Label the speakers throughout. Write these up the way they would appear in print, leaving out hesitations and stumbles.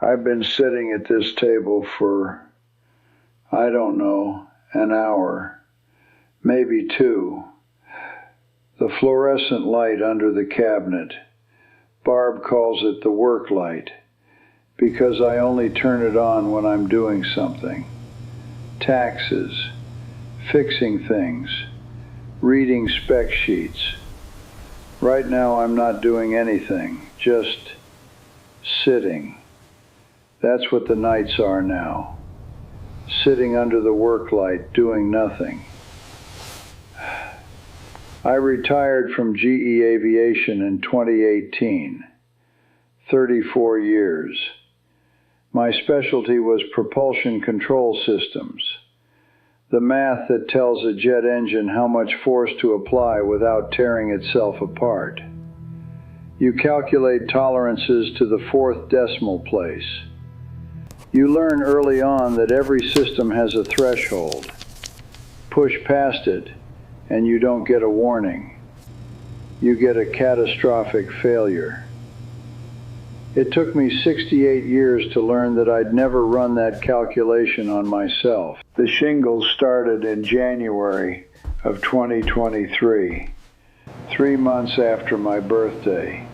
Speaker 1: I've been sitting at this table for, I don't know, an hour, maybe two. The fluorescent light under the cabinet. Barb calls it the work light, because I only turn it on when I'm doing something. Taxes, fixing things, reading spec sheets. Right now I'm not doing anything, just sitting. That's what the nights are now. Sitting under the work light, doing nothing. I retired from GE Aviation in 2018. 34 years. My specialty was propulsion control systems. The math that tells a jet engine how much force to apply without tearing itself apart. You calculate tolerances to the fourth decimal place. You learn early on that every system has a threshold. Push past it, and you don't get a warning. You get a catastrophic failure. It took me 68 years to learn that I'd never run that calculation on myself. The shingles started in January of 2023, 3 months after my birthday.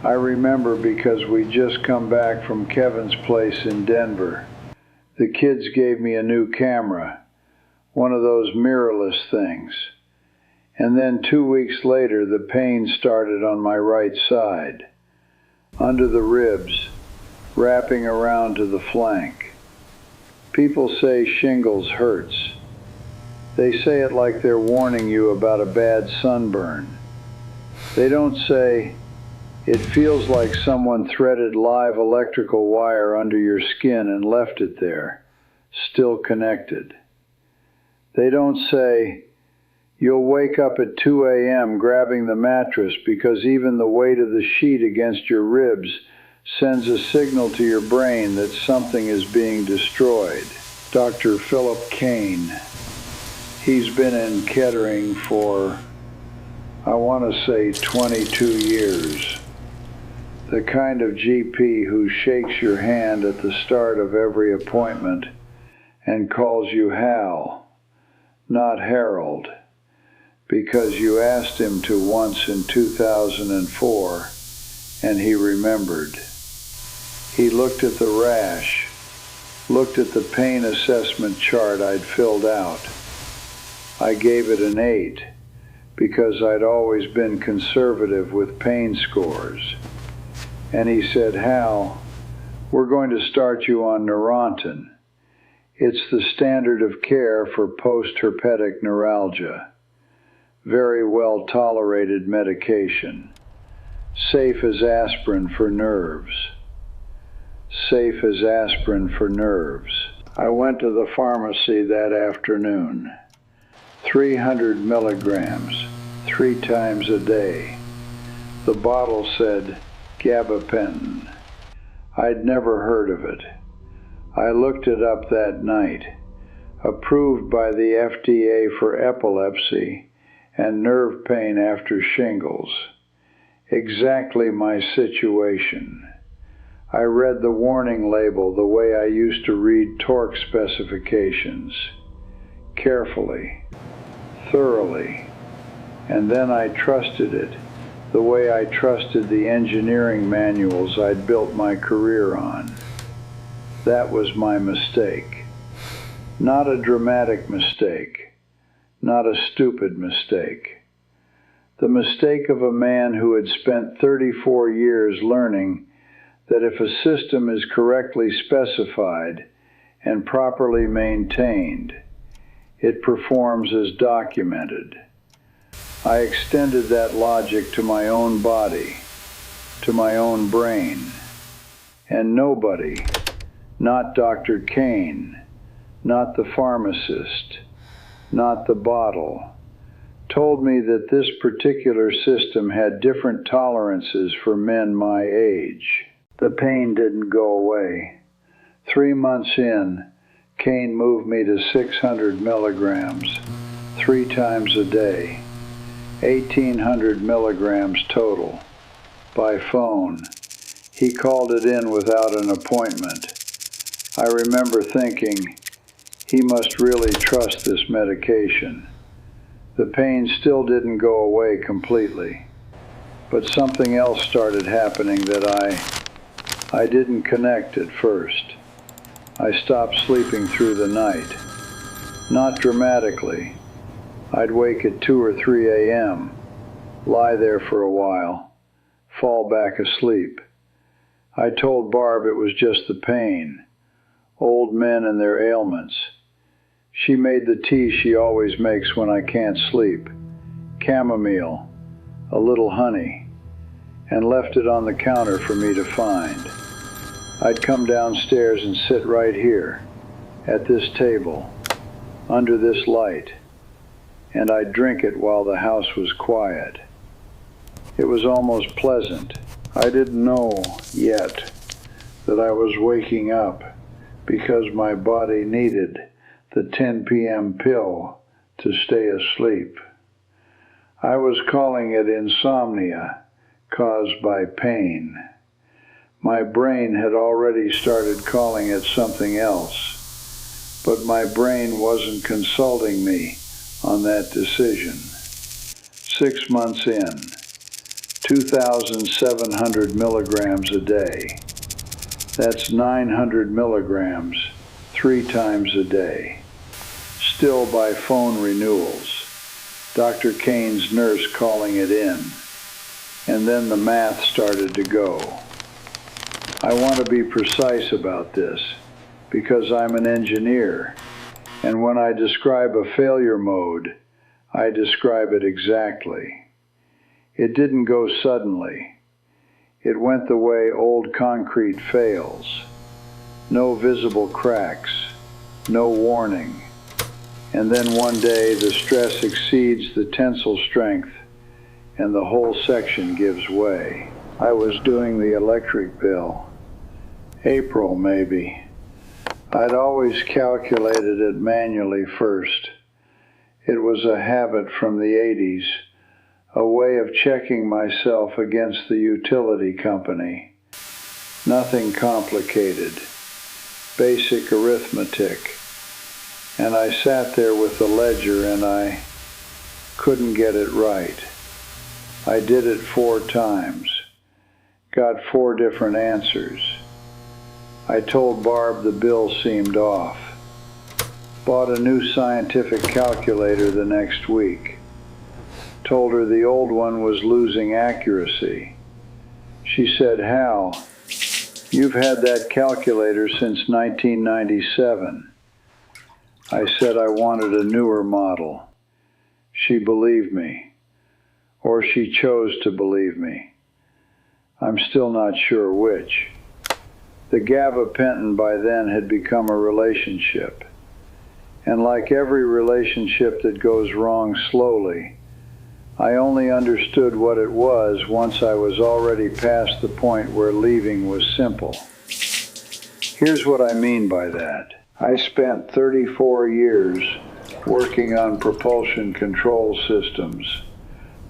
Speaker 1: I remember because we'd just come back from Kevin's place in Denver. The kids gave me a new camera, one of those mirrorless things. And then 2 weeks later, the pain started on my right side, under the ribs, wrapping around to the flank. People say shingles hurts. They say it like they're warning you about a bad sunburn. They don't say, it feels like someone threaded live electrical wire under your skin and left it there, still connected. They don't say, you'll wake up at 2 a.m. grabbing the mattress because even the weight of the sheet against your ribs sends a signal to your brain that something is being destroyed. Dr. Philip Kane. He's been in Kettering for, I want to say, 22 years. The kind of GP who shakes your hand at the start of every appointment and calls you Hal, not Harold, because you asked him to once in 2004 and he remembered. He looked at the rash, looked at the pain assessment chart I'd filled out. I gave it an 8 because I'd always been conservative with pain scores. And he said, Hal, we're going to start you on Neurontin. It's the standard of care for post-herpetic neuralgia. Very well tolerated medication. Safe as aspirin for nerves. Safe as aspirin for nerves. I went to the pharmacy that afternoon. 300 milligrams, 3 times a day. The bottle said Gabapentin. I'd never heard of it. I looked it up that night. Approved by the FDA for epilepsy and nerve pain after shingles. Exactly my situation. I read the warning label the way I used to read torque specifications. Carefully, thoroughly, and then I trusted it the way I trusted the engineering manuals I'd built my career on. That was my mistake. Not a dramatic mistake. Not a stupid mistake. The mistake of a man who had spent 34 years learning that if a system is correctly specified and properly maintained, it performs as documented. I extended that logic to my own body, to my own brain, and nobody, not Dr. Kane, not the pharmacist, not the bottle, told me that this particular system had different tolerances for men my age. The pain didn't go away. 3 months in, Kane moved me to 600 milligrams, 3 times a day, 1,800 milligrams total, by phone, He called it in without an appointment. I remember thinking, he must really trust this medication. The pain still didn't go away completely, but something else started happening that I didn't connect at first. I stopped sleeping through the night. Not dramatically. I'd wake at 2 or 3 a.m., lie there for a while, fall back asleep. I told Barb it was just the pain, old men and their ailments. She made the tea she always makes when I can't sleep, chamomile, a little honey, and left it on the counter for me to find. I'd come downstairs and sit right here, at this table, under this light, and I'd drink it while the house was quiet. It was almost pleasant. I didn't know yet that I was waking up because my body needed the 10 p.m. pill to stay asleep. I was calling it insomnia caused by pain. My brain had already started calling it something else, but my brain wasn't consulting me on that decision. 6 months in, 2,700 milligrams a day. That's 900 milligrams 3 times a day. Still by phone renewals. Dr. Kane's nurse calling it in. And then the math started to go. I want to be precise about this because I'm an engineer, and when I describe a failure mode, I describe it exactly. It didn't go suddenly. It went the way old concrete fails. No visible cracks, no warning. And then one day the stress exceeds the tensile strength and the whole section gives way. I was doing the electric bill. April, maybe. I'd always calculated it manually first. It was a habit from the 80s, a way of checking myself against the utility company. Nothing complicated, basic arithmetic. And I sat there with the ledger and I couldn't get it right. I did it 4 times, got 4 different answers. I told Barb the bill seemed off. Bought a new scientific calculator the next week. Told her the old one was losing accuracy. She said, "Hal, you've had that calculator since 1997. I said I wanted a newer model. She believed me, or she chose to believe me. I'm still not sure which. The Gabapentin by then had become a relationship. And like every relationship that goes wrong slowly, I only understood what it was once I was already past the point where leaving was simple. Here's what I mean by that. I spent 34 years working on propulsion control systems,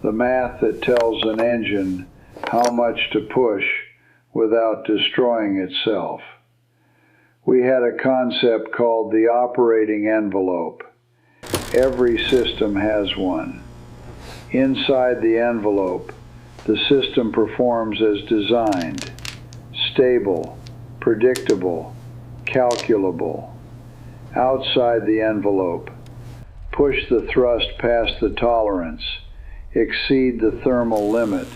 Speaker 1: the math that tells an engine how much to push without destroying itself. We had a concept called the operating envelope. Every system has one. Inside the envelope, the system performs as designed, stable, predictable, calculable. Outside the envelope, push the thrust past the tolerance, exceed the thermal limit,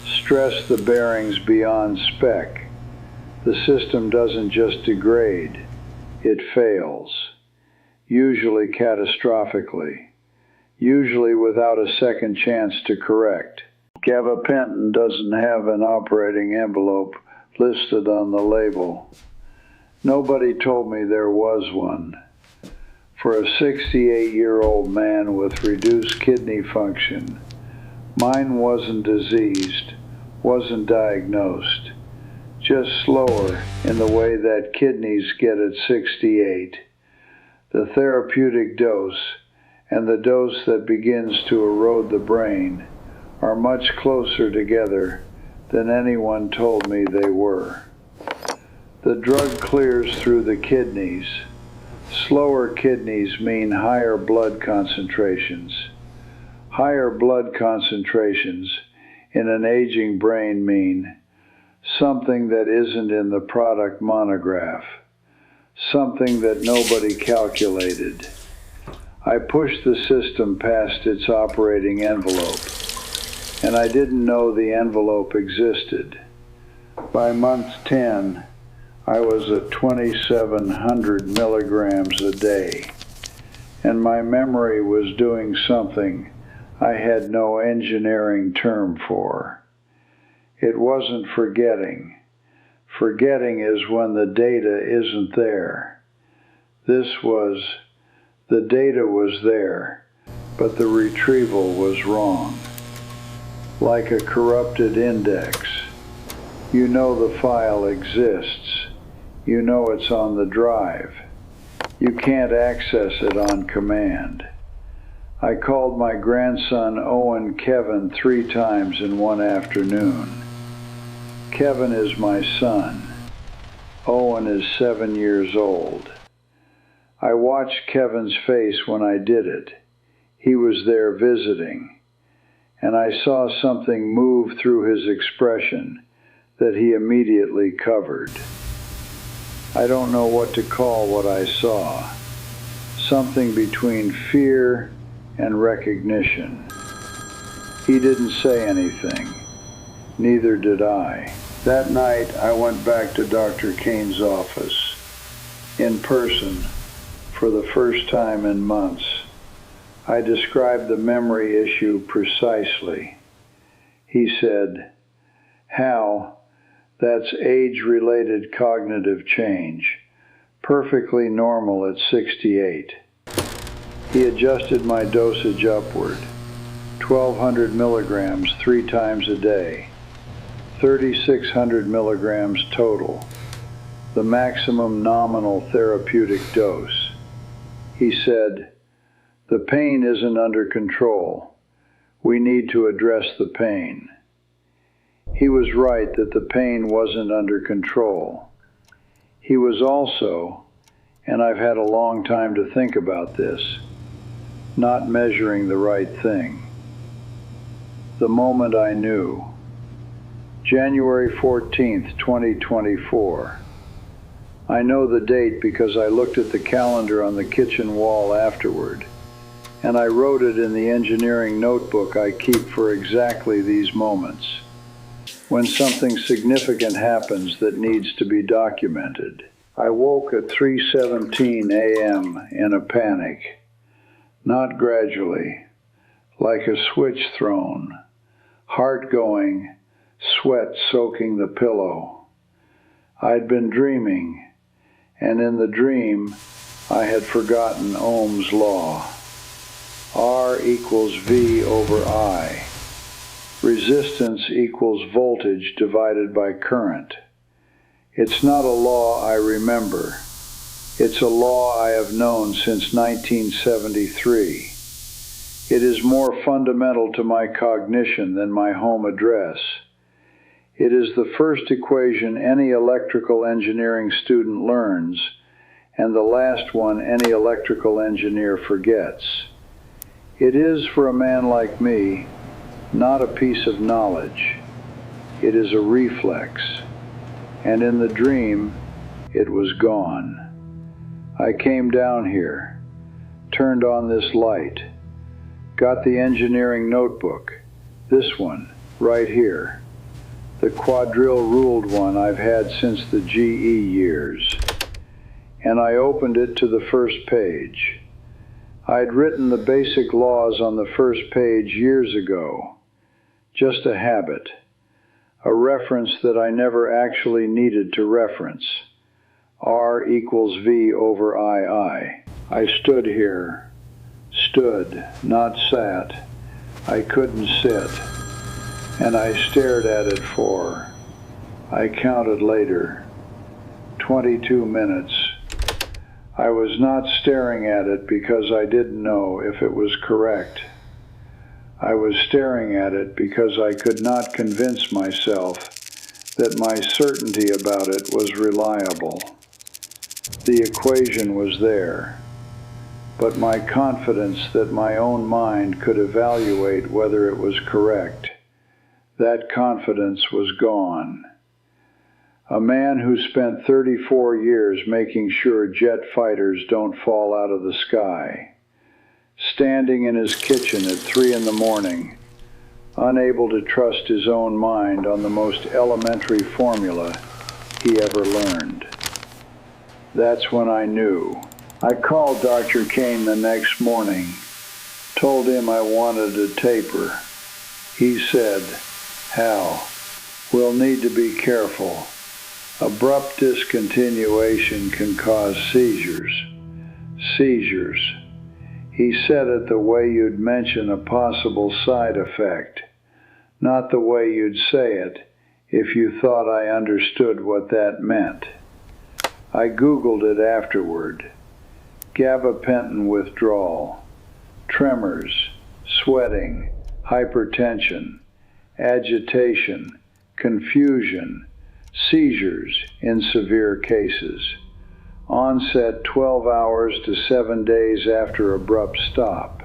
Speaker 1: stress the bearings beyond spec. The system doesn't just degrade, it fails, usually catastrophically, usually without a second chance to correct. Gabapentin doesn't have an operating envelope listed on the label. Nobody told me there was one. For a 68-year-old man with reduced kidney function, mine wasn't diseased, wasn't diagnosed, just slower in the way that kidneys get at 68. The therapeutic dose and the dose that begins to erode the brain are much closer together than anyone told me they were. The drug clears through the kidneys. Slower kidneys mean higher blood concentrations. Higher blood concentrations in an aging brain mean something that isn't in the product monograph, something that nobody calculated. I pushed the system past its operating envelope, and I didn't know the envelope existed. By month 10, I was at 2,700 milligrams a day, and my memory was doing something I had no engineering term for. It wasn't forgetting. Forgetting is when the data isn't there. The data was there, but the retrieval was wrong. Like a corrupted index. You know the file exists. You know it's on the drive. You can't access it on command. I called my grandson Owen Kevin 3 times in one afternoon. Kevin is my son. Owen is 7 years old. I watched Kevin's face when I did it. He was there visiting, and I saw something move through his expression that he immediately covered. I don't know what to call what I saw. Something between fear and recognition. He didn't say anything. Neither did I. That night, I went back to Dr. Kane's office, in person, for the first time in months. I described the memory issue precisely. He said, "Hal, that's age-related cognitive change, perfectly normal at 68. He adjusted my dosage upward, 1,200 milligrams 3 times a day, 3,600 milligrams total, the maximum nominal therapeutic dose. He said, "The pain isn't under control. We need to address the pain." He was right that the pain wasn't under control. He was also, and I've had a long time to think about this, not measuring the right thing. The moment I knew. January 14th, 2024. I know the date because I looked at the calendar on the kitchen wall afterward, and I wrote it in the engineering notebook I keep for exactly these moments, when something significant happens that needs to be documented. I woke at 3:17 a.m. in a panic. Not gradually, like a switch thrown, heart going, sweat soaking the pillow. I'd been dreaming, and in the dream, I had forgotten Ohm's law. R equals V over I. Resistance equals voltage divided by current. It's not a law I remember. It's a law I have known since 1973. It is more fundamental to my cognition than my home address. It is the first equation any electrical engineering student learns, and the last one any electrical engineer forgets. It is, for a man like me, not a piece of knowledge. It is a reflex. And in the dream, it was gone. I came down here, turned on this light, got the engineering notebook, this one, right here, the quadrille ruled one I've had since the GE years, and I opened it to the first page. I'd written the basic laws on the first page years ago, just a habit, a reference that I never actually needed to reference. R equals V over II. I stood here. Stood, not sat. I couldn't sit. And I stared at it for, I counted later, 22 minutes. I was not staring at it because I didn't know if it was correct. I was staring at it because I could not convince myself that my certainty about it was reliable. The equation was there, but my confidence that my own mind could evaluate whether it was correct, that confidence was gone. A man who spent 34 years making sure jet fighters don't fall out of the sky, standing in his kitchen at 3 a.m, unable to trust his own mind on the most elementary formula he ever learned. That's when I knew. I called Dr. Kane the next morning, told him I wanted a taper. He said, "Hal, we'll need to be careful. Abrupt discontinuation can cause seizures." Seizures. He said it the way you'd mention a possible side effect, not the way you'd say it if you thought I understood what that meant. I Googled it afterward. Gabapentin withdrawal, tremors, sweating, hypertension, agitation, confusion, seizures in severe cases. Onset 12 hours to 7 days after abrupt stop.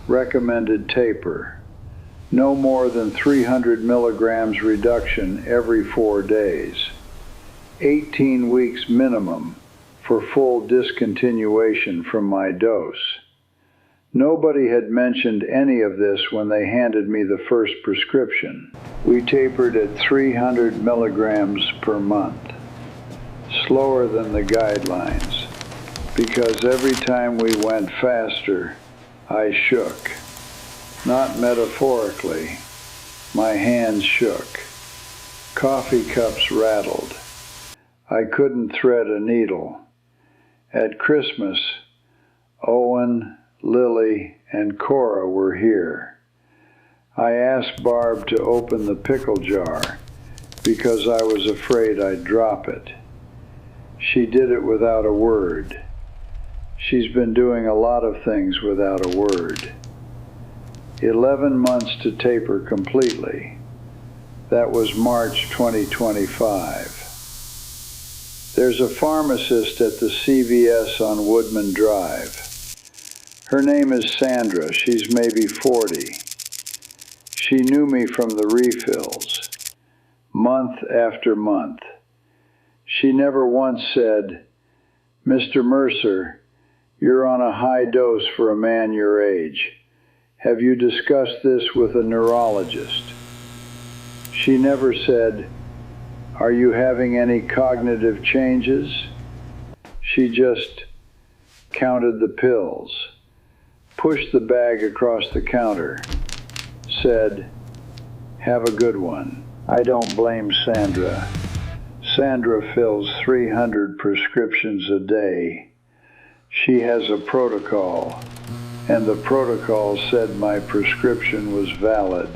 Speaker 1: Recommended taper. No more than 300 milligrams reduction every 4 days. 18 weeks minimum for full discontinuation from my dose. Nobody had mentioned any of this when they handed me the first prescription. We tapered at 300 milligrams per month. Slower than the guidelines, because every time we went faster, I shook. Not metaphorically, my hands shook. Coffee cups rattled. I couldn't thread a needle. At Christmas, Owen, Lily, and Cora were here. I asked Barb to open the pickle jar because I was afraid I'd drop it. She did it without a word. She's been doing a lot of things without a word. 11 months to taper completely. That was March 2025. There's a pharmacist at the CVS on Woodman Drive. Her name is Sandra. She's maybe 40. She knew me from the refills, month after month. She never once said, "Mr. Mercer, you're on a high dose for a man your age. Have you discussed this with a neurologist?" She never said, "Are you having any cognitive changes?" She just counted the pills, pushed the bag across the counter, said, "Have a good one." I don't blame Sandra. Sandra fills 300 prescriptions a day. She has a protocol, and the protocol said my prescription was valid.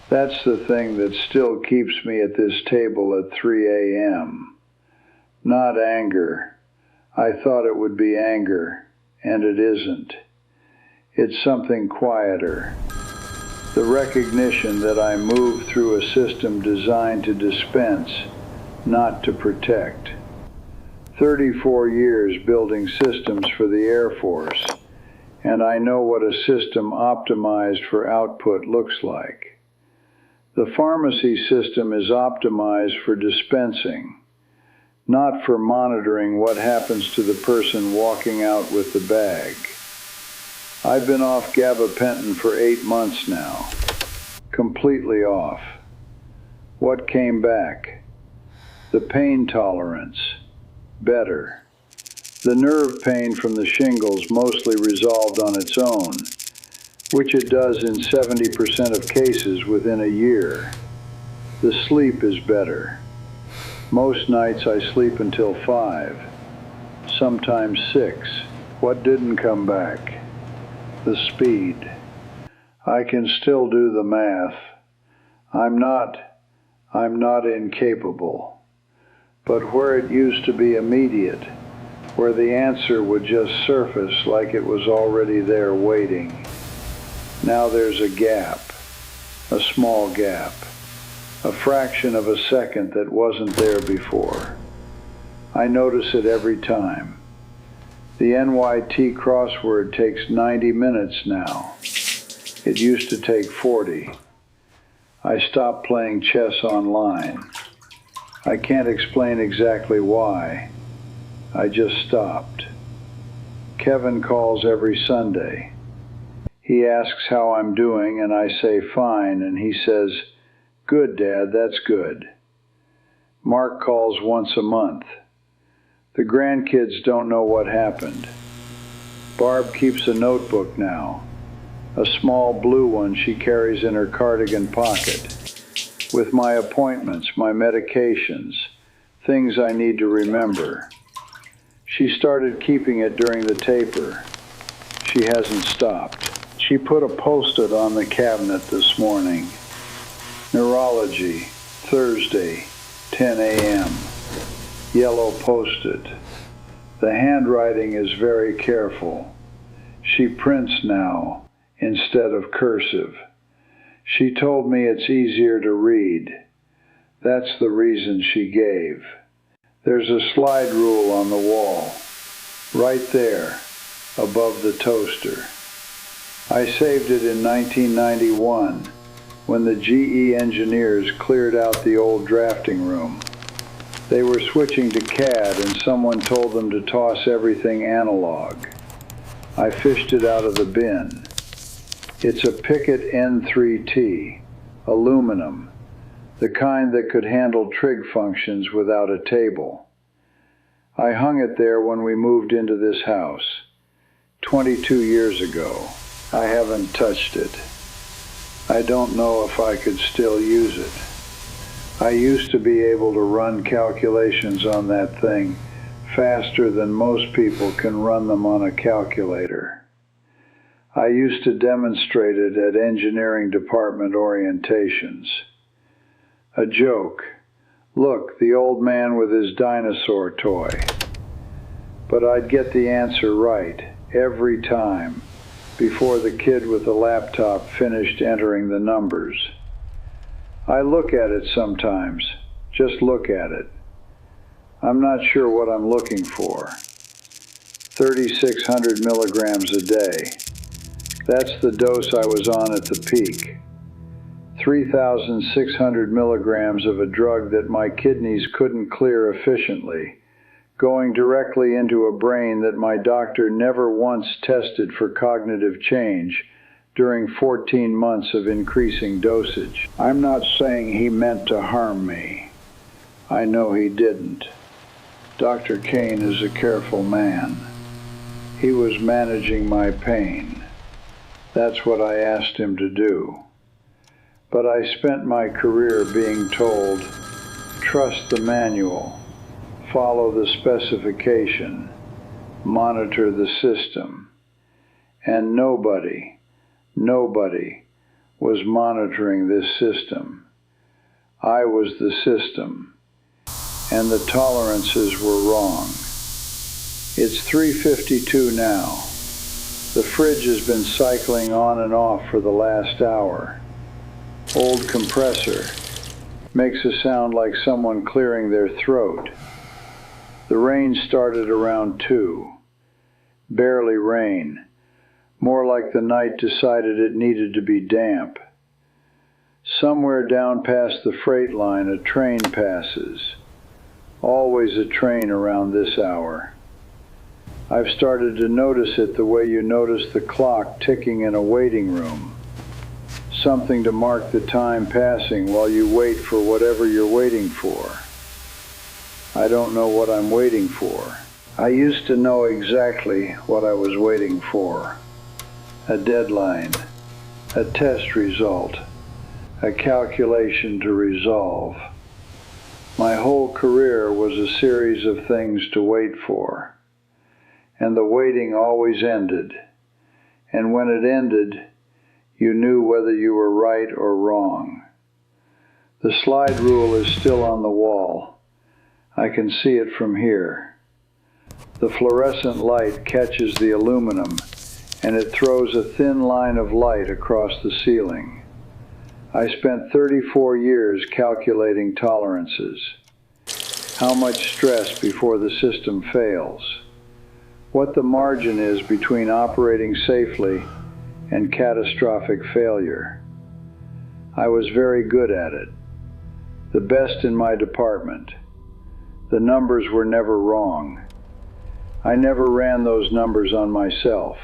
Speaker 1: That's the thing that still keeps me at this table at 3 a.m. Not anger. I thought it would be anger, and it isn't. It's something quieter. The recognition that I move through a system designed to dispense, not to protect. 34 years building systems for the Air Force, and I know what a system optimized for output looks like. The pharmacy system is optimized for dispensing, not for monitoring what happens to the person walking out with the bag. I've been off Gabapentin for 8 months now, completely off. What came back? The pain tolerance, better. The nerve pain from the shingles mostly resolved on its own, which it does in 70% of cases within a year. The sleep is better. Most nights I sleep until 5, sometimes 6. What didn't come back? The speed. I can still do the math. I'm not incapable. But where it used to be immediate, where the answer would just surface like it was already there waiting, Now there's a gap, a small gap, a fraction of a second that wasn't there before. I notice it every time. The NYT crossword takes 90 minutes now. It used to take 40. I stopped playing chess online. I can't explain exactly why. I just stopped. Kevin calls every Sunday. He asks how I'm doing, and I say fine, and he says, "Good, Dad, that's good." Mark calls once a month. The grandkids don't know what happened. Barb keeps a notebook now, a small blue one she carries in her cardigan pocket, with my appointments, my medications, things I need to remember. She started keeping it during the taper. She hasn't stopped. She put a post-it on the cabinet this morning. Neurology, Thursday, 10 a.m. Yellow post-it. The handwriting is very careful. She prints now instead of cursive. She told me it's easier to read. That's the reason she gave. There's a slide rule on the wall, right there, above the toaster. I saved it in 1991 when the GE engineers cleared out the old drafting room. They were switching to CAD and someone told them to toss everything analog. I fished it out of the bin. It's a Pickett N3T, aluminum, the kind that could handle trig functions without a table. I hung it there when we moved into this house, 22 years ago. I haven't touched it. I don't know if I could still use it. I used to be able to run calculations on that thing faster than most people can run them on a calculator. I used to demonstrate it at engineering department orientations. A joke. Look, the old man with his dinosaur toy. But I'd get the answer right every time before the kid with the laptop finished entering the numbers. I look at it sometimes, just look at it. I'm not sure what I'm looking for. 3,600 milligrams a day. That's the dose I was on at the peak. 3,600 milligrams of a drug that my kidneys couldn't clear efficiently, going directly into a brain that my doctor never once tested for cognitive change during 14 months of increasing dosage. I'm not saying he meant to harm me. I know he didn't. Dr. Kane is a careful man. He was managing my pain. That's what I asked him to do. But I spent my career being told, trust the manual, follow the specification, monitor the system. And nobody was monitoring this system. I was the system, and the tolerances were wrong. It's 3:52 now. The fridge has been cycling on and off for the last hour. Old compressor. Makes a sound like someone clearing their throat. The rain started around 2. Barely rain. More like the night decided it needed to be damp. Somewhere down past the freight line, a train passes. Always a train around this hour. I've started to notice it the way you notice the clock ticking in a waiting room. Something to mark the time passing while you wait for whatever you're waiting for. I don't know what I'm waiting for. I used to know exactly what I was waiting for. A deadline, a test result, a calculation to resolve. My whole career was a series of things to wait for. And the waiting always ended. And when it ended, you knew whether you were right or wrong. The slide rule is still on the wall. I can see it from here. The fluorescent light catches the aluminum and it throws a thin line of light across the ceiling. I spent 34 years calculating tolerances. How much stress before the system fails. What the margin is between operating safely and catastrophic failure. I was very good at it. The best in my department. The numbers were never wrong. I never ran those numbers on myself.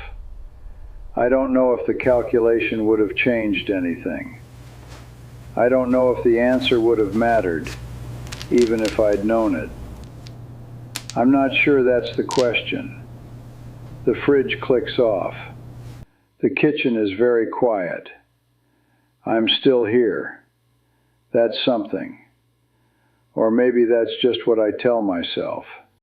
Speaker 1: I don't know if the calculation would have changed anything. I don't know if the answer would have mattered, even if I'd known it. I'm not sure that's the question. The fridge clicks off. The kitchen is very quiet. I'm still here. That's something. Or maybe that's just what I tell myself.